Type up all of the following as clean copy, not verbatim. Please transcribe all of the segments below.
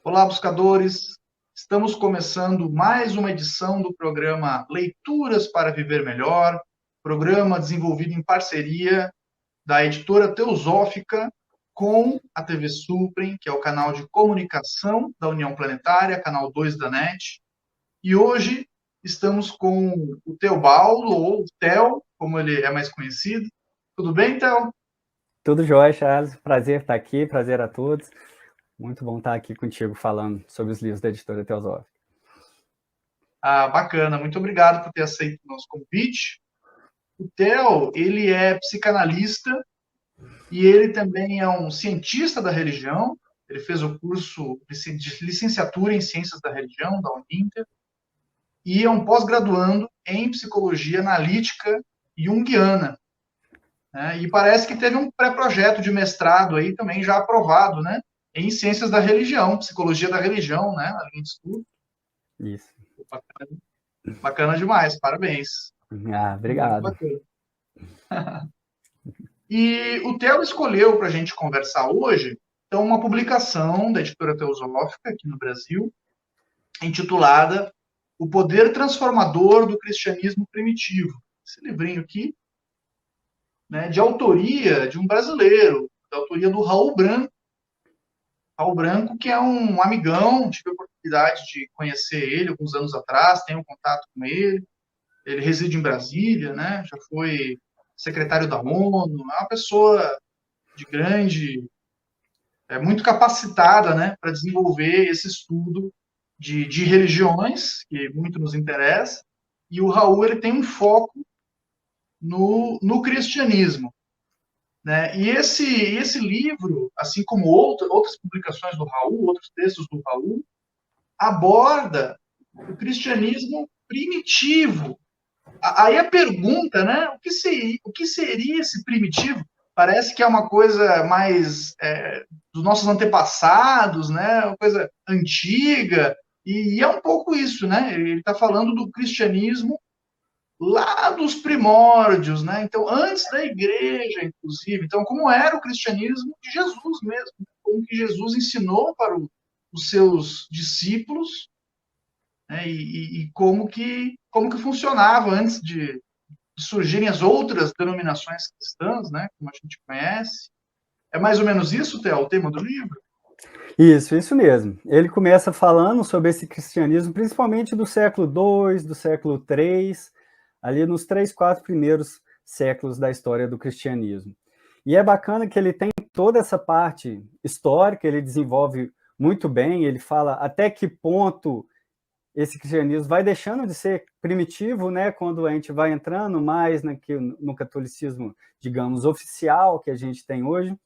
Olá, buscadores! Estamos começando mais uma edição do programa Leituras para Viver Melhor, programa desenvolvido em parceria da editora Teosófica com a TV Suprem, que é o canal de comunicação da União Planetária, canal 2 da NET. E hoje estamos com o Teobaldo, ou Theo, como ele é mais conhecido. Tudo bem, Theo? Tudo jóia, Charles. Prazer estar aqui, prazer a todos. Muito bom estar aqui contigo falando sobre os livros da editora Teosófica. Bacana, muito obrigado por ter aceito o nosso convite. O Theo, ele é psicanalista e ele também é um cientista da religião. Ele fez o curso de licenciatura em Ciências da Religião, da Uninter, e é um pós-graduando em Psicologia Analítica Junguiana. Né? E parece que teve um pré-projeto de mestrado aí também já aprovado, né? Em Ciências da Religião, Psicologia da Religião, né? A linha de estudo. Isso. Bacana, bacana demais, parabéns. Muito Obrigado. bacana. E o Theo escolheu para a gente conversar hoje, então, uma publicação da editora Teosófica, aqui no Brasil, intitulada O Poder Transformador do Cristianismo Primitivo. Esse livrinho aqui, né, de autoria de um brasileiro, da autoria do Raul Branco. Raul Branco, que é um amigão, tive a oportunidade de conhecer ele alguns anos atrás, tenho contato com ele. Ele reside em Brasília, né, já foi secretário da ONU, é uma pessoa de grande, muito capacitada, né, para desenvolver esse estudo de religiões, que muito nos interessa, e o Raul ele tem um foco no cristianismo. Né? E esse livro, assim como outras publicações do Raul, outros textos do Raul, aborda o cristianismo primitivo. Aí a pergunta, né, o que seria esse primitivo? Parece que é uma coisa mais dos nossos antepassados, né, uma coisa antiga, e é um pouco isso, né? Ele está falando do cristianismo lá dos primórdios, né? Então, antes da igreja, inclusive. Então, como era o cristianismo de Jesus mesmo, como que Jesus ensinou para os seus discípulos, né? E como que funcionava antes de surgirem as outras denominações cristãs, né? Como a gente conhece. É mais ou menos isso, Theo, o tema do livro? Isso mesmo. Ele começa falando sobre esse cristianismo, principalmente do século II, do século III, ali nos 3, 4 primeiros séculos da história do cristianismo. E é bacana que ele tem toda essa parte histórica, ele desenvolve muito bem, ele fala até que ponto esse cristianismo vai deixando de ser primitivo, né, quando a gente vai entrando mais no catolicismo, digamos, oficial que a gente tem hoje.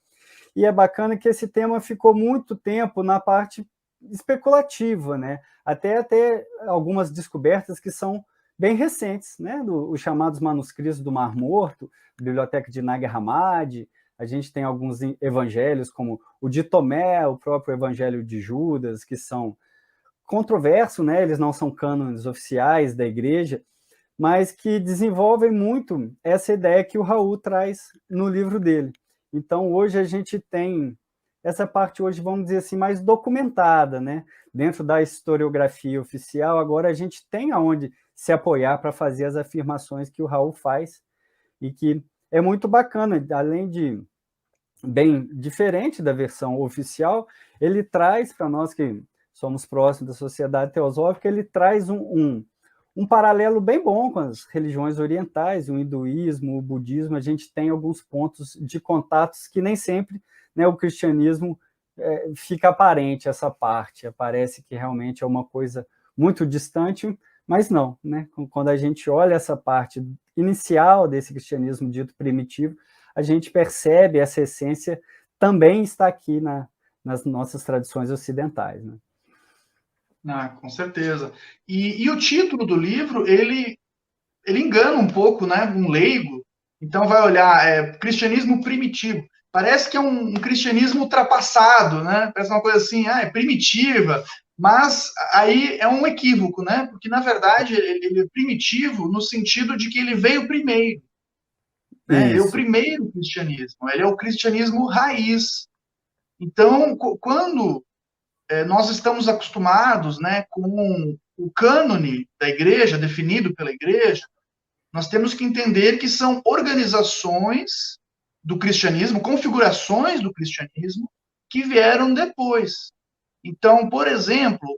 E é bacana que esse tema ficou muito tempo na parte especulativa, né? Até algumas descobertas que são bem recentes, né? Os chamados manuscritos do Mar Morto, Biblioteca de Nag Hammadi. A gente tem alguns evangelhos, como o de Tomé, o próprio Evangelho de Judas, que são controversos, né? Eles não são cânones oficiais da igreja, mas que desenvolvem muito essa ideia que o Raul traz no livro dele. Então, hoje a gente tem essa parte hoje, vamos dizer assim, mais documentada, né? Dentro da historiografia oficial, agora a gente tem aonde se apoiar para fazer as afirmações que o Raul faz e que é muito bacana, além de bem diferente da versão oficial, ele traz para nós que somos próximos da sociedade teosófica, ele traz um paralelo bem bom com as religiões orientais, o hinduísmo, o budismo. A gente tem alguns pontos de contatos que nem sempre, né, o cristianismo fica aparente essa parte, parece que realmente é uma coisa muito distante, mas não, né? Quando a gente olha essa parte inicial desse cristianismo dito primitivo, a gente percebe essa essência também está aqui nas nossas tradições ocidentais, né? Com certeza. E o título do livro, ele engana um pouco, né, um leigo. Então vai olhar, cristianismo primitivo. Parece que é um cristianismo ultrapassado, né? Parece uma coisa assim, é primitiva. Mas aí é um equívoco, né? Porque, na verdade, ele é primitivo no sentido de que ele veio primeiro. Né? Ele é o Isso. primeiro cristianismo. Ele é o cristianismo raiz. Então, quando nós estamos acostumados, né, com o cânone da igreja, definido pela igreja. Nós temos que entender que são organizações do cristianismo, configurações do cristianismo, que vieram depois. Então, por exemplo,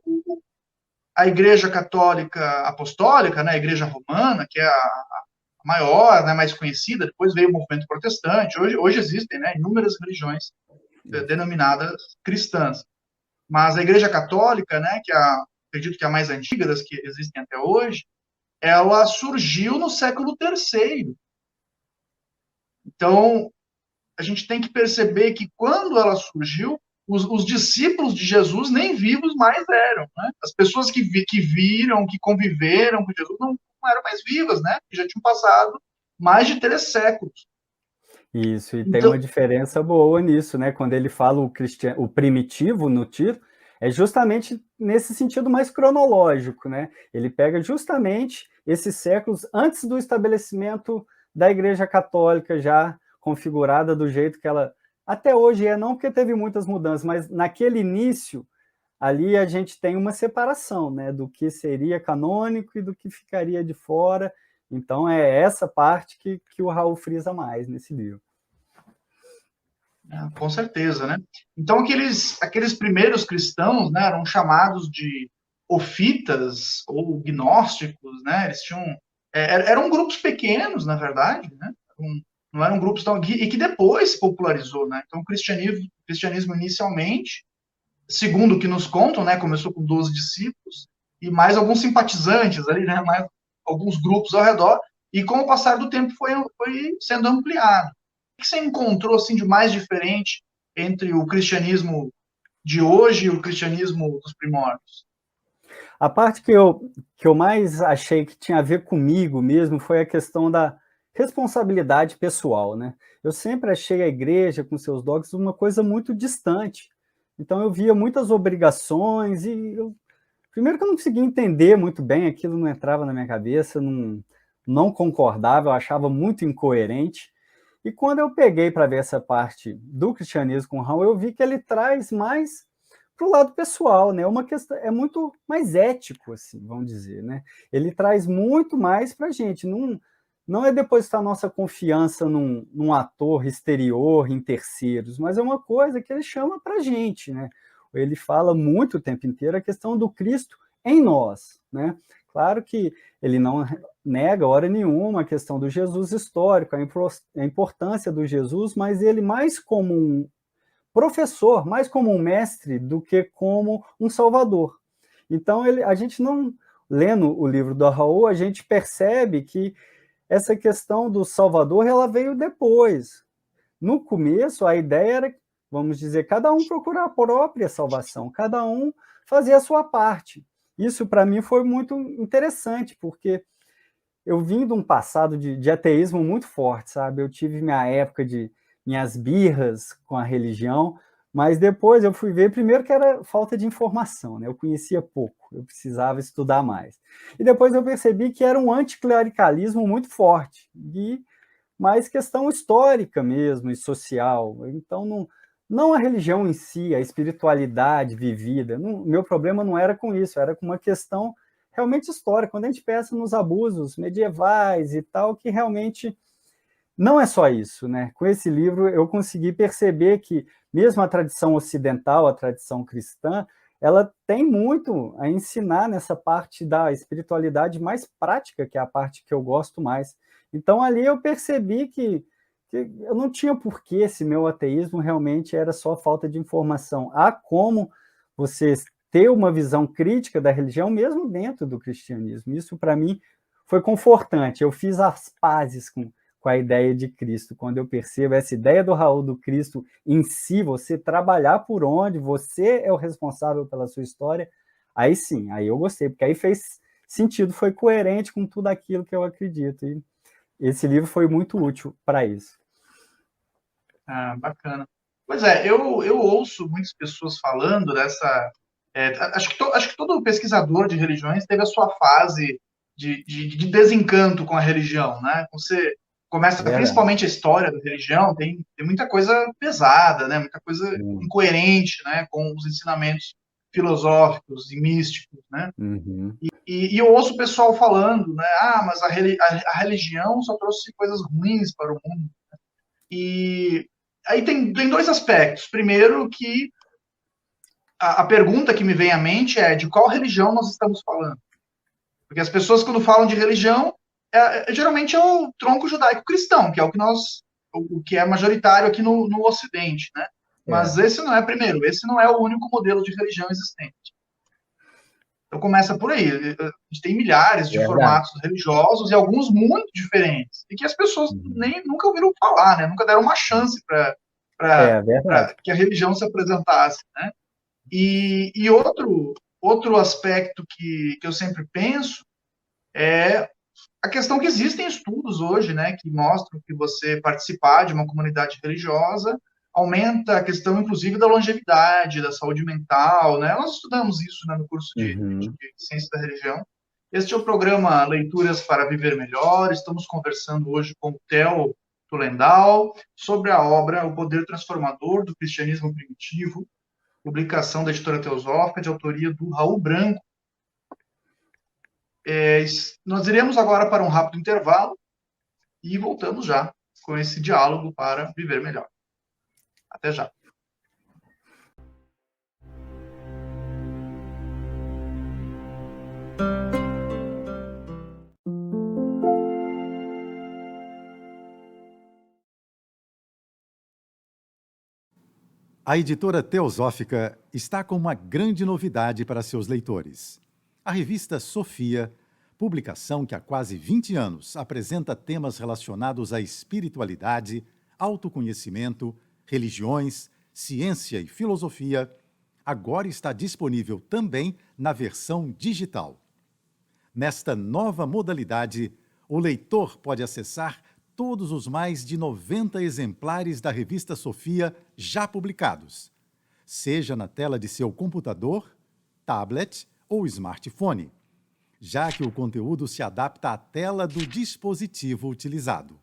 a Igreja Católica Apostólica, né, a Igreja Romana, que é a maior, né, mais conhecida, depois veio o movimento protestante, hoje existem, né, inúmeras religiões denominadas cristãs. Mas a Igreja Católica, né, que acredito que é a mais antiga das que existem até hoje, ela surgiu no século III. Então, a gente tem que perceber que quando ela surgiu, os discípulos de Jesus nem vivos mais eram. Né? As pessoas que viram, que conviveram com Jesus, não eram mais vivas, né? Já tinham passado mais de 3 séculos. Isso, e tem uma diferença boa nisso, né? Quando ele fala o primitivo no título, é justamente nesse sentido mais cronológico, né? Ele pega justamente esses séculos antes do estabelecimento da Igreja Católica já configurada do jeito que ela até hoje é, não porque teve muitas mudanças, mas naquele início, ali a gente tem uma separação, né? Do que seria canônico e do que ficaria de fora. Então é essa parte que o Raul frisa mais nesse livro. Com certeza, né? Então aqueles primeiros cristãos, né, eram chamados de ofitas ou gnósticos, né? Eles tinham eram grupos pequenos, na verdade, né? Não eram grupos tão e que depois se popularizou, né? Então o cristianismo inicialmente, segundo o que nos contam, né, começou com 12 discípulos e mais alguns simpatizantes ali, né? Mais alguns grupos ao redor e com o passar do tempo foi sendo ampliado. O que você encontrou assim de mais diferente entre o cristianismo de hoje e o cristianismo dos primórdios? A parte que eu mais achei que tinha a ver comigo mesmo foi a questão da responsabilidade pessoal, né? Eu sempre achei a igreja com seus dogmas uma coisa muito distante. Então eu via muitas obrigações e primeiro que eu não conseguia entender muito bem, aquilo não entrava na minha cabeça, não concordava, eu achava muito incoerente. E quando eu peguei para ver essa parte do cristianismo com Raul, eu vi que ele traz mais para o lado pessoal, né? Uma questão é muito mais ético, assim, vamos dizer, né? Ele traz muito mais para a gente. Não é depositar nossa confiança num ator exterior, em terceiros, mas é uma coisa que ele chama para a gente, né? Ele fala muito o tempo inteiro a questão do Cristo em nós, né? Claro que ele não nega hora nenhuma a questão do Jesus histórico, a importância do Jesus, mas ele mais como um professor, mais como um mestre do que como um salvador. Então, a gente não, lendo o livro do Raul, a gente percebe que essa questão do salvador, ela veio depois. No começo, a ideia era, vamos dizer, cada um procurar a própria salvação, cada um fazer a sua parte. Isso, para mim, foi muito interessante, porque eu vim de um passado de ateísmo muito forte, sabe? Eu tive minha época de minhas birras com a religião, mas depois eu fui ver, primeiro que era falta de informação, né? Eu conhecia pouco, eu precisava estudar mais. E depois eu percebi que era um anticlericalismo muito forte, e mais questão histórica mesmo, e social. Então, não a religião em si, a espiritualidade vivida. Meu problema não era com isso, era com uma questão realmente histórica, quando a gente pensa nos abusos medievais e tal, que realmente não é só isso, né? Com esse livro eu consegui perceber que mesmo a tradição ocidental, a tradição cristã, ela tem muito a ensinar nessa parte da espiritualidade mais prática, que é a parte que eu gosto mais. Então ali eu percebi que eu não tinha porquê esse meu ateísmo realmente era só falta de informação. Há como você ter uma visão crítica da religião mesmo dentro do cristianismo. Isso para mim foi confortante. Eu fiz as pazes com a ideia de Cristo, quando eu percebo essa ideia do Raul do Cristo em si, você trabalhar por onde, você é o responsável pela sua história, aí sim, aí eu gostei, porque aí fez sentido, foi coerente com tudo aquilo que eu acredito, e esse livro foi muito útil para isso. Ah, bacana. Pois é, eu ouço muitas pessoas falando dessa... acho que todo pesquisador de religiões teve a sua fase de desencanto com a religião, né? Você começa, principalmente a história da religião, tem muita coisa pesada, né? Muita coisa incoerente, né? Com os ensinamentos filosóficos e místicos, né? Uhum. E eu ouço o pessoal falando, né? Ah, mas a religião só trouxe coisas ruins para o mundo. E aí tem dois aspectos. Primeiro, que a pergunta que me vem à mente é de qual religião nós estamos falando? Porque as pessoas, quando falam de religião, geralmente é o tronco judaico-cristão, que é o que o que é majoritário aqui no Ocidente, né? Mas esse não é, primeiro, esse não é o único modelo de religião existente. Então começa por aí. A gente tem milhares de formatos religiosos e alguns muito diferentes, e que as pessoas nem nunca ouviram falar, né? Nunca deram uma chance para que a religião se apresentasse, né? E outro aspecto que eu sempre penso é a questão que existem estudos hoje, né, que mostram que você participar de uma comunidade religiosa aumenta a questão, inclusive, da longevidade, da saúde mental, né? Nós estudamos isso, né, no curso de Ciência da Religião. Este é o programa Leituras para Viver Melhor. Estamos conversando hoje com o Theo Tulendal sobre a obra O Poder Transformador do Cristianismo Primitivo, publicação da Editora Teosófica, de autoria do Raul Branco. Nós iremos agora para um rápido intervalo e voltamos já com esse diálogo para viver melhor. Até já. A Editora Teosófica está com uma grande novidade para seus leitores. A revista Sofia, publicação que há quase 20 anos apresenta temas relacionados à espiritualidade, autoconhecimento, religiões, ciência e filosofia, agora está disponível também na versão digital. Nesta nova modalidade, o leitor pode acessar todos os mais de 90 exemplares da revista Sofia já publicados, seja na tela de seu computador, tablet ou smartphone, já que o conteúdo se adapta à tela do dispositivo utilizado.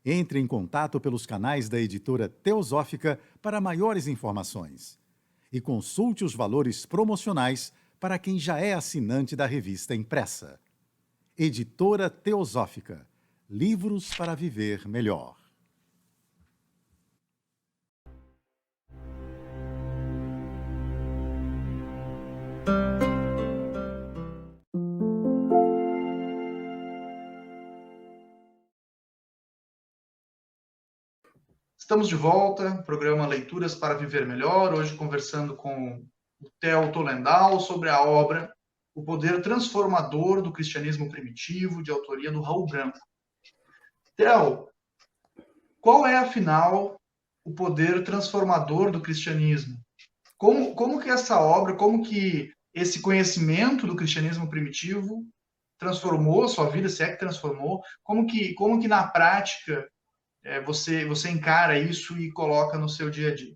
Entre em contato pelos canais da Editora Teosófica para maiores informações e consulte os valores promocionais para quem já é assinante da revista impressa. Editora Teosófica. Livros para viver melhor. Estamos de volta, programa Leituras para Viver Melhor, hoje conversando com o Theo Tulendal sobre a obra O Poder Transformador do Cristianismo Primitivo, de autoria do Raul Branco. Theo, qual é, afinal, o poder transformador do cristianismo? Como que essa obra, como que esse conhecimento do cristianismo primitivo transformou a sua vida, se é que transformou? Como que na prática você encara isso e coloca no seu dia a dia?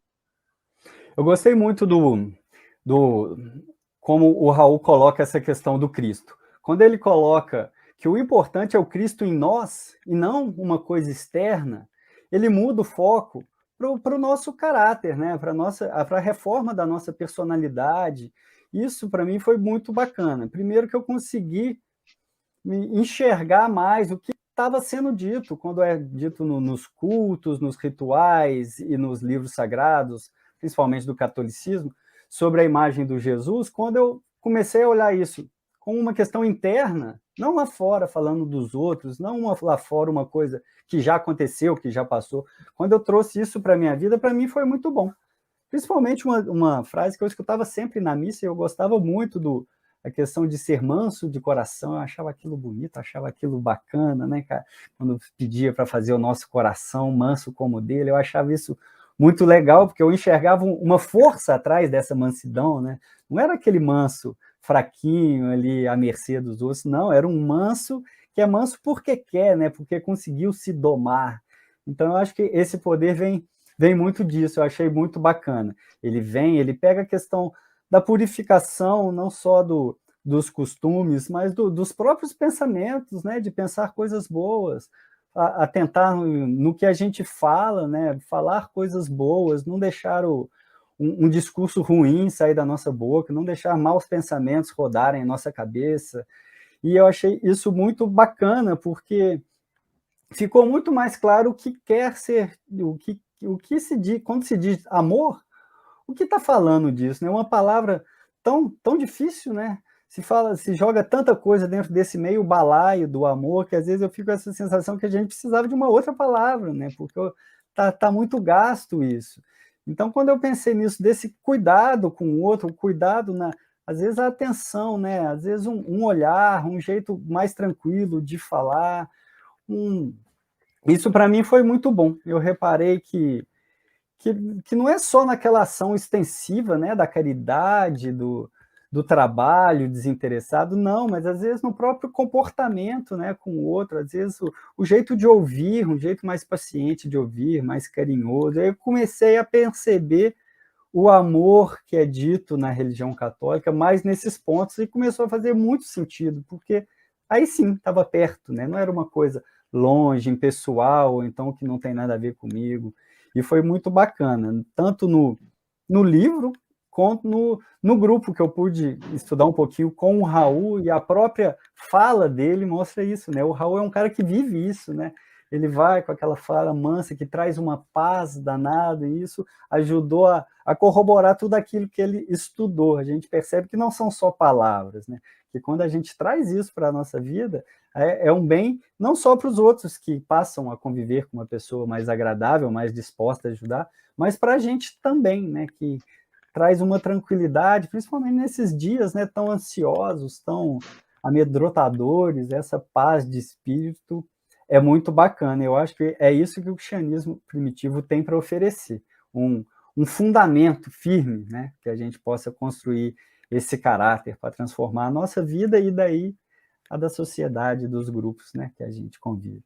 Eu gostei muito do como o Raul coloca essa questão do Cristo. Quando ele coloca que o importante é o Cristo em nós e não uma coisa externa, ele muda o foco para o nosso caráter, né? Para a reforma da nossa personalidade. Isso, para mim, foi muito bacana. Primeiro que eu consegui me enxergar mais o que estava sendo dito, quando é dito nos cultos, nos rituais e nos livros sagrados, principalmente do catolicismo, sobre a imagem do Jesus, quando eu comecei a olhar isso como uma questão interna, não lá fora falando dos outros, não lá fora uma coisa que já aconteceu, que já passou. Quando eu trouxe isso para a minha vida, para mim foi muito bom. Principalmente uma frase que eu escutava sempre na missa, e eu gostava muito a questão de ser manso de coração, eu achava aquilo bonito, achava aquilo bacana, né, cara? Quando pedia para fazer o nosso coração manso como o dele, eu achava isso muito legal, porque eu enxergava uma força atrás dessa mansidão, né? Não era aquele manso fraquinho ali à mercê dos outros, não, era um manso que é manso porque quer, né? Porque conseguiu se domar. Então eu acho que esse poder vem muito disso, eu achei muito bacana. Ele pega a questão da purificação, não só dos costumes, mas dos próprios pensamentos, né? De pensar coisas boas, a tentar no que a gente fala, né? Falar coisas boas, não deixar o um discurso ruim sair da nossa boca, não deixar maus pensamentos rodarem em nossa cabeça. E eu achei isso muito bacana, porque ficou muito mais claro o que quer ser, o que se diz, quando se diz amor, o que está falando disso, né? Uma palavra tão difícil, né? Se joga tanta coisa dentro desse meio balaio do amor, que às vezes eu fico com essa sensação que a gente precisava de uma outra palavra, né? Porque tá muito gasto isso. Então, quando eu pensei nisso, desse cuidado com o outro, cuidado às vezes a atenção, né? Às vezes um olhar, um jeito mais tranquilo de falar, isso para mim foi muito bom. Eu reparei que não é só naquela ação extensiva, né, da caridade, do trabalho desinteressado, não, mas às vezes no próprio comportamento, né, com o outro, às vezes o jeito de ouvir, um jeito mais paciente de ouvir, mais carinhoso. Aí eu comecei a perceber o amor que é dito na religião católica mais nesses pontos, e começou a fazer muito sentido, porque aí sim, estava perto, né, não era uma coisa longe, impessoal, ou então que não tem nada a ver comigo. E foi muito bacana, tanto no livro, quanto no grupo que eu pude estudar um pouquinho com o Raul, e a própria fala dele mostra isso, né? O Raul é um cara que vive isso, né? Ele vai com aquela fala mansa, que traz uma paz danada, e isso ajudou a corroborar tudo aquilo que ele estudou. A gente percebe que não são só palavras, né? Que quando a gente traz isso para a nossa vida, é um bem não só para os outros que passam a conviver com uma pessoa mais agradável, mais disposta a ajudar, mas para a gente também, né, que traz uma tranquilidade, principalmente nesses dias, né, tão ansiosos, tão amedrontadores. Essa paz de espírito é muito bacana. Eu acho que é isso que o cristianismo primitivo tem para oferecer, um fundamento firme, né, que a gente possa construir esse caráter para transformar a nossa vida e daí a da sociedade, dos grupos, né, que a gente convive.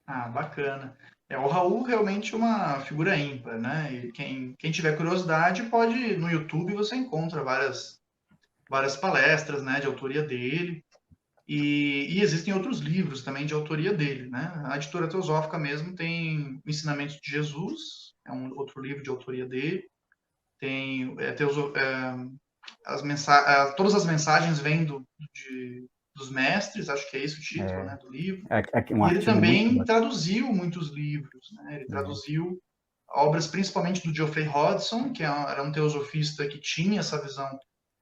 Ah, bacana. O Raul realmente é uma figura ímpar, né? E quem tiver curiosidade pode, no YouTube você encontra várias palestras, né, de autoria dele, e existem outros livros também de autoria dele, né? A Editora Teosófica mesmo tem Ensinamentos de Jesus, é um outro livro de autoria dele, tem todas as mensagens vêm dos mestres, acho que é esse o título, né, do livro. Um e ele também traduziu traduziu muitos livros, né? Ele traduziu obras principalmente do Geoffrey Hodgson, que era um teosofista que tinha essa visão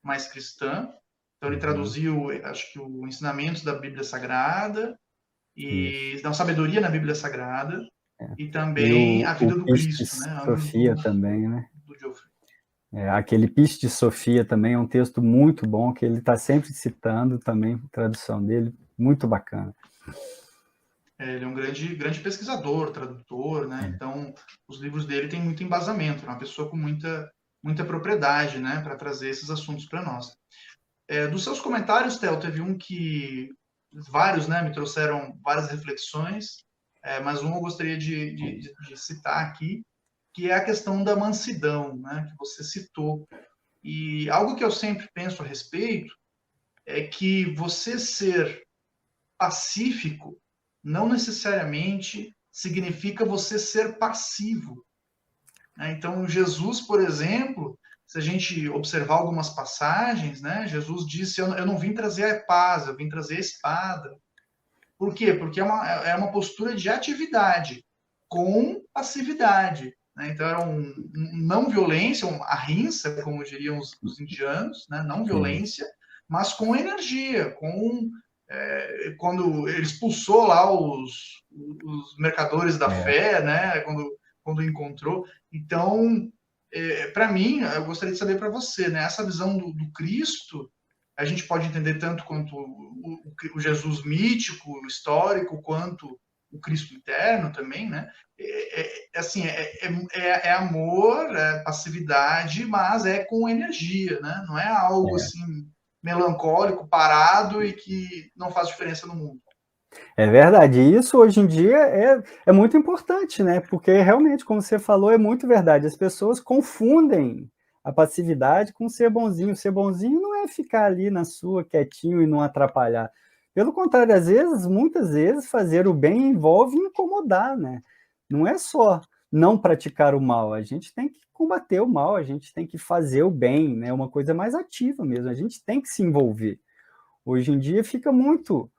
mais cristã. Então ele traduziu, acho que o Ensinamentos da Bíblia Sagrada e da Sabedoria na Bíblia Sagrada, e também A Vida do Cristo, né? Sofia também, né? Do Geoffrey. Aquele Piste de Sofia também é um texto muito bom, que ele está sempre citando também, a tradução dele, muito bacana. Ele é um grande pesquisador, tradutor, né? Então, os livros dele têm muito embasamento, é uma pessoa com muita propriedade, né, para trazer esses assuntos para nós. Dos seus comentários, Theo, teve vários, né, me trouxeram várias reflexões, mas eu gostaria de citar aqui, que é a questão da mansidão, né, que você citou. E algo que eu sempre penso a respeito é que você ser pacífico não necessariamente significa você ser passivo. Então, Jesus, por exemplo, se a gente observar algumas passagens, né, Jesus disse: eu não vim trazer a paz, eu vim trazer a espada. Por quê? Porque é uma postura de atividade com passividade. Então, era não violência, ahimsa, como diriam os indianos, né? Não violência, mas com energia, quando ele expulsou lá os mercadores da fé, né? Quando encontrou. Então, para mim, eu gostaria de saber para você, né? Essa visão do Cristo, a gente pode entender tanto quanto o Jesus mítico, histórico, quanto o Cristo interno também, né? Assim, é amor, é passividade, mas é com energia, né? Não é algo assim melancólico, parado e que não faz diferença no mundo. É verdade, e isso hoje em dia é muito importante, né? Porque realmente, como você falou, é muito verdade. As pessoas confundem a passividade com ser bonzinho. Ser bonzinho não é ficar ali na sua, quietinho e não atrapalhar. Pelo contrário, muitas vezes, fazer o bem envolve incomodar, né? Não é só não praticar o mal, a gente tem que combater o mal, a gente tem que fazer o bem, né? Uma coisa mais ativa mesmo, a gente tem que se envolver. Hoje em dia fica muito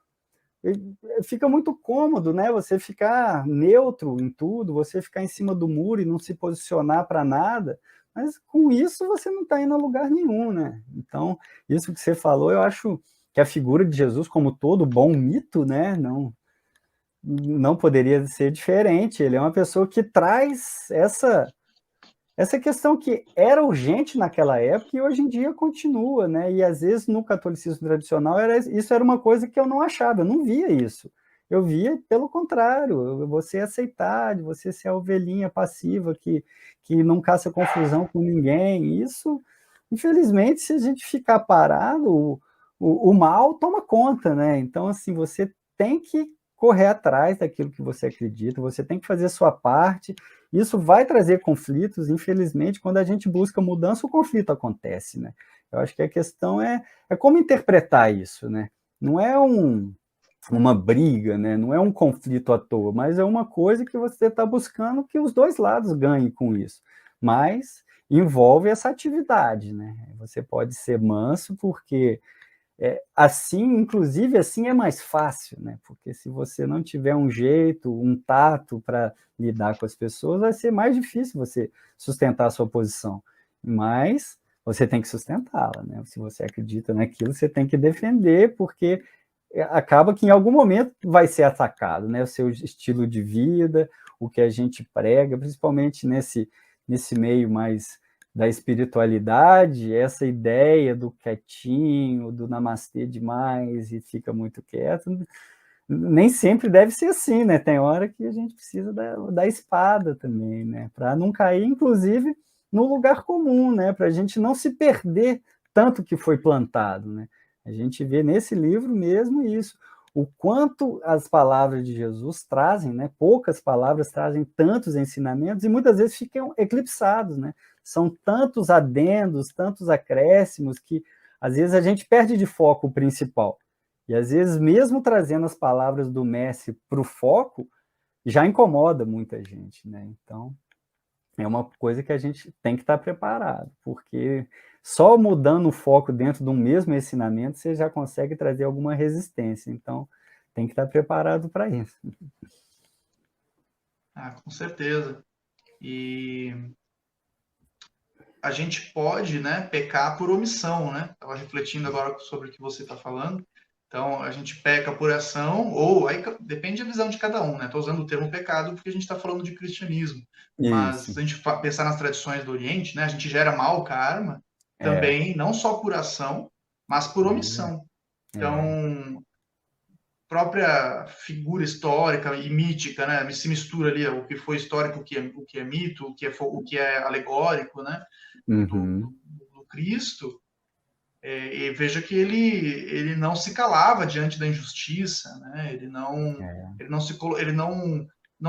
cômodo, né? Você ficar neutro em tudo, você ficar em cima do muro e não se posicionar para nada, mas com isso você não está indo a lugar nenhum, né? Então, isso que você falou, eu acho que a figura de Jesus, como todo bom mito, né? Não poderia ser diferente. Ele é uma pessoa que traz essa questão que era urgente naquela época e hoje em dia continua, né? E às vezes no catolicismo tradicional isso era uma coisa que eu não achava, eu não via isso. Eu via pelo contrário, você aceitar, você ser a ovelhinha passiva que não caça confusão com ninguém. Isso, infelizmente, se a gente ficar parado, o mal toma conta, né? Então, assim, você tem que correr atrás daquilo que você acredita, você tem que fazer a sua parte. Isso vai trazer conflitos, infelizmente, quando a gente busca mudança, o conflito acontece, né? Eu acho que a questão é como interpretar isso, né? Não é uma briga, né? Não é um conflito à toa, mas é uma coisa que você está buscando que os dois lados ganhem com isso. Mas envolve essa atividade, né? Você pode ser manso porque assim, inclusive, assim é mais fácil, né? Porque se você não tiver um jeito, um tato para lidar com as pessoas, vai ser mais difícil você sustentar a sua posição. Mas você tem que sustentá-la, né? Se você acredita naquilo, você tem que defender, porque acaba que em algum momento vai ser atacado, né? O seu estilo de vida, o que a gente prega, principalmente nesse meio mais da espiritualidade, essa ideia do quietinho, do namastê demais e fica muito quieto, nem sempre deve ser assim, né? Tem hora que a gente precisa da espada também, né? Para não cair, inclusive, no lugar comum, né? Para a gente não se perder tanto que foi plantado, né? A gente vê nesse livro mesmo isso, o quanto as palavras de Jesus trazem, né? Poucas palavras trazem tantos ensinamentos e muitas vezes ficam eclipsados, né? São tantos adendos, tantos acréscimos que às vezes a gente perde de foco o principal. E às vezes, mesmo trazendo as palavras do mestre para o foco, já incomoda muita gente, né? Então, é uma coisa que a gente tem que estar preparado, porque só mudando o foco dentro de um mesmo ensinamento, você já consegue trazer alguma resistência. Então, tem que estar preparado para isso. Com certeza. E a gente pode, né, pecar por omissão, né? Estava refletindo agora sobre o que você está falando. Então, a gente peca por ação, ou aí depende da visão de cada um, né? Estou usando o termo pecado porque a gente está falando de cristianismo. Mas Isso. se a gente pensar nas tradições do Oriente, né, a gente gera mau karma também, não só por ação, mas por omissão. Então, própria figura histórica e mítica, né? Se mistura ali o que foi histórico, o que é mito, o que é alegórico, né? Do Cristo. E veja que ele não se calava diante da injustiça, né? Ele não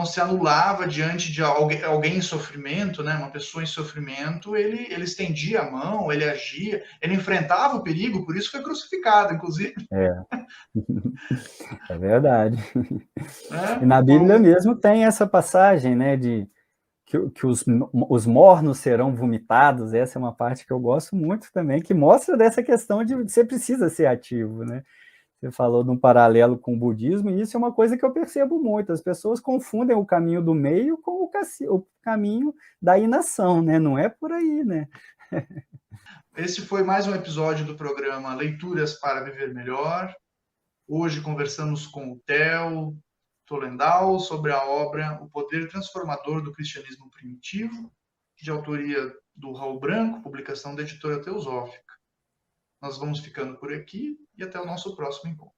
se anulava diante de alguém em sofrimento, né? Uma pessoa em sofrimento, ele estendia a mão, ele agia, ele enfrentava o perigo, por isso foi crucificado, inclusive. É verdade. E na Bíblia Como... mesmo tem essa passagem, né, de que os mornos serão vomitados. Essa é uma parte que eu gosto muito também, que mostra dessa questão de você precisa ser ativo, né? Você falou de um paralelo com o budismo, e isso é uma coisa que eu percebo muito. As pessoas confundem o caminho do meio com o caminho da inação, né? Não é por aí, né? Esse foi mais um episódio do programa Leituras para Viver Melhor. Hoje conversamos com o Theo Tolendal sobre a obra O Poder Transformador do Cristianismo Primitivo, de autoria do Raul Branco, publicação da editora Teosófica. Nós vamos ficando por aqui e até o nosso próximo encontro.